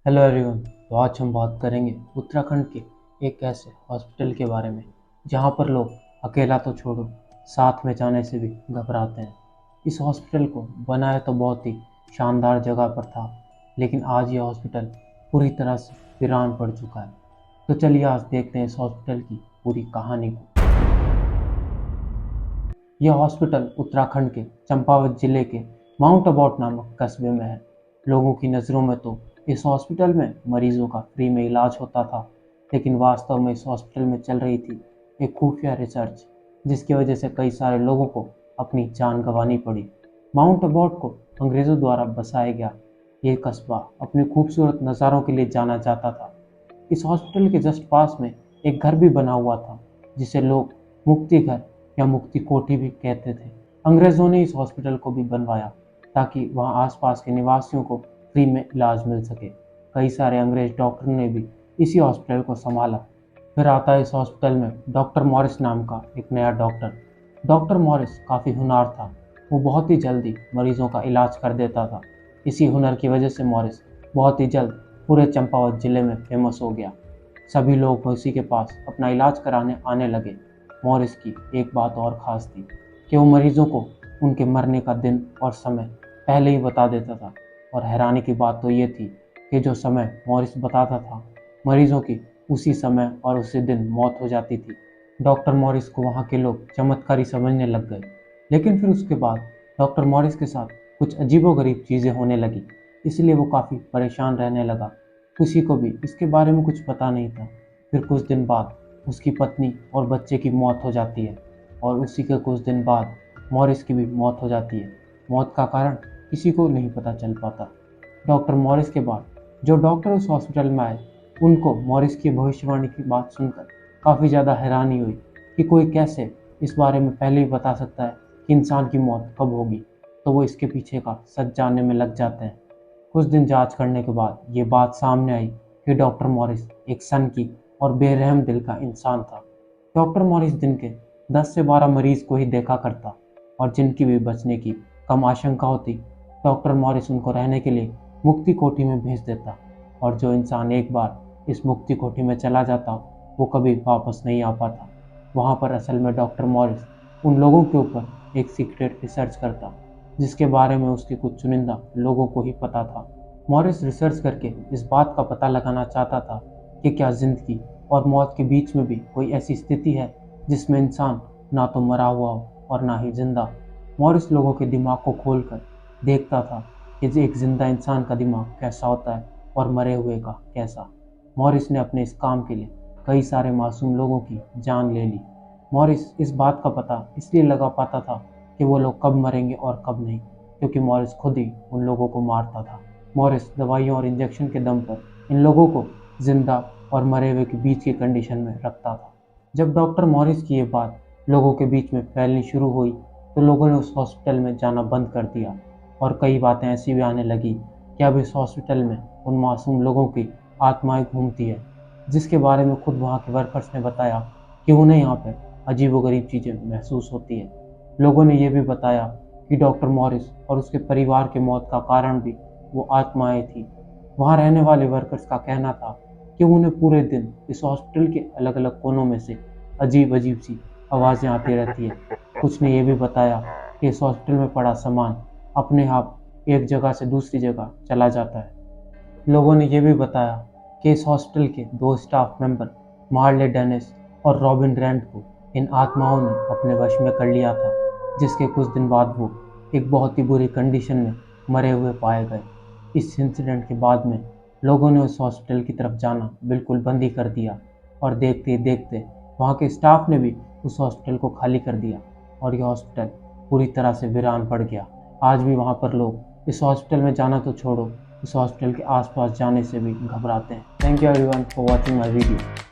Hello everyone. तो आज हम बात करेंगे उत्तराखंड के एक ऐसे हॉस्पिटल के बारे में जहां पर लोग अकेला तो छोड़ो, साथ में जाने से भी घबराते हैं। इस हॉस्पिटल को बनाया तो बहुत ही शानदार जगह पर था, लेकिन आज ये हॉस्पिटल पूरी तरह से वीरान पड़ चुका है। तो चलिए आज देखते हैं इस हॉस्पिटल की पूरी कहानी को। यह हॉस्पिटल उत्तराखंड के चंपावत जिले के माउंट अबॉट नामक कस्बे में है। लोगों की नज़रों में तो इस हॉस्पिटल में मरीजों का फ्री में इलाज होता था, लेकिन वास्तव में इस हॉस्पिटल में चल रही थी एक खुफिया रिसर्च, जिसकी वजह से कई सारे लोगों को अपनी जान गंवानी पड़ी। माउंट अबॉट को अंग्रेज़ों द्वारा बसाया गया ये कस्बा अपने खूबसूरत नज़ारों के लिए जाना जाता था। इस हॉस्पिटल के जस्ट पास में एक घर भी बना हुआ था, जिसे लोग मुक्ति घर या मुक्ति कोठी भी कहते थे। अंग्रेज़ों ने इस हॉस्पिटल को भी बनवाया ताकि वहां आसपास के निवासियों को फ्री में इलाज मिल सके। कई सारे अंग्रेज डॉक्टरों ने भी इसी हॉस्पिटल को संभाला। फिर आता है इस हॉस्पिटल में डॉक्टर मॉरिस नाम का एक नया डॉक्टर। डॉक्टर मॉरिस काफ़ी होनहार था। वो बहुत ही जल्दी मरीजों का इलाज कर देता था। इसी हुनर की वजह से मॉरिस बहुत ही जल्द पूरे चंपावत जिले में फेमस हो गया। सभी लोग उसी के पास अपना इलाज कराने आने लगे। मॉरिस की एक बात और ख़ास थी कि वो मरीजों को उनके मरने का दिन और समय पहले ही बता देता था। और हैरानी की बात तो ये थी कि जो समय मॉरिस बताता था, मरीजों की उसी समय और उसी दिन मौत हो जाती थी। डॉक्टर मॉरिस को वहाँ के लोग चमत्कारी समझने लग गए। लेकिन फिर उसके बाद डॉक्टर मॉरिस के साथ कुछ अजीबोगरीब चीज़ें होने लगी, इसलिए वो काफ़ी परेशान रहने लगा। किसी को भी इसके बारे में कुछ पता नहीं था। फिर कुछ दिन बाद उसकी पत्नी और बच्चे की मौत हो जाती है, और उसी के कुछ दिन बाद मॉरिस की भी मौत हो जाती है। मौत का कारण किसी को नहीं पता चल पाता। डॉक्टर मॉरिस के बाद जो डॉक्टर उस हॉस्पिटल में आए, उनको मॉरिस की भविष्यवाणी की बात सुनकर काफ़ी ज़्यादा हैरानी हुई कि कोई कैसे इस बारे में पहले ही बता सकता है कि इंसान की मौत कब होगी। तो वो इसके पीछे का सच जानने में लग जाते हैं। कुछ दिन जांच करने के बाद ये बात सामने आई कि डॉक्टर मॉरिस एक सनकी और बेरहम दिल का इंसान था। डॉक्टर मॉरिस दिन के 10 से 12 मरीज को ही देखा करता, और जिनकी भी बचने की कम आशंका होती, डॉक्टर मॉरिस उनको रहने के लिए मुक्ति कोठी में भेज देता। और जो इंसान एक बार इस मुक्ति कोठी में चला जाता, वो कभी वापस नहीं आ पाता। वहाँ पर असल में डॉक्टर मॉरिस उन लोगों के ऊपर एक सीक्रेट रिसर्च करता, जिसके बारे में उसके कुछ चुनिंदा लोगों को ही पता था। मॉरिस रिसर्च करके इस बात का पता लगाना चाहता था कि क्या जिंदगी और मौत के बीच में भी कोई ऐसी स्थिति है जिसमें इंसान ना तो मरा हुआ हो और ना ही जिंदा। मॉरिस लोगों के दिमाग को खोलकर देखता था कि एक जिंदा इंसान का दिमाग कैसा होता है और मरे हुए का कैसा। मॉरिस ने अपने इस काम के लिए कई सारे मासूम लोगों की जान ले ली। मॉरिस इस बात का पता इसलिए लगा पाता था कि वो लोग कब मरेंगे और कब नहीं, क्योंकि मॉरिस खुद ही उन लोगों को मारता था। मॉरिस दवाइयों और इंजेक्शन के दम पर इन लोगों को जिंदा और मरे हुए के बीच की कंडीशन में रखता था। जब डॉक्टर मॉरिस की ये बात लोगों के बीच में फैलनी शुरू हुई, तो लोगों ने उस हॉस्पिटल में जाना बंद कर दिया। और कई बातें ऐसी भी आने लगी कि अब इस हॉस्पिटल में उन मासूम लोगों की आत्माएं घूमती है, जिसके बारे में खुद वहाँ के वर्कर्स ने बताया कि उन्हें यहाँ पर अजीबोगरीब चीज़ें महसूस होती है। लोगों ने यह भी बताया कि डॉक्टर मॉरिस और उसके परिवार के मौत का कारण भी वो आत्माएं थी। वहाँ रहने वाले वर्कर्स का कहना था कि उन्हें पूरे दिन इस हॉस्पिटल के अलग अलग कोनों में से अजीब अजीब सी आवाज़ें आती रहती है। कुछ ने यह भी बताया कि इस हॉस्पिटल में पड़ा सामान अपने आप एक जगह से दूसरी जगह चला जाता है। लोगों ने यह भी बताया कि इस हॉस्पिटल के दो स्टाफ मेंबर मार्ले डेनिस और रॉबिन रेंट को इन आत्माओं ने अपने वश में कर लिया था, जिसके कुछ दिन बाद वो एक बहुत ही बुरी कंडीशन में मरे हुए पाए गए। इस इंसिडेंट के बाद में लोगों ने उस हॉस्पिटल की तरफ जाना बिल्कुल बंद ही कर दिया, और देखते ही देखते वहाँ के स्टाफ ने भी उस हॉस्पिटल को खाली कर दिया, और यह हॉस्पिटल पूरी तरह से वीरान पड़ गया। आज भी वहाँ पर लोग इस हॉस्पिटल में जाना तो छोड़ो, इस हॉस्पिटल के आसपास जाने से भी घबराते हैं। Thank you everyone for watching my video.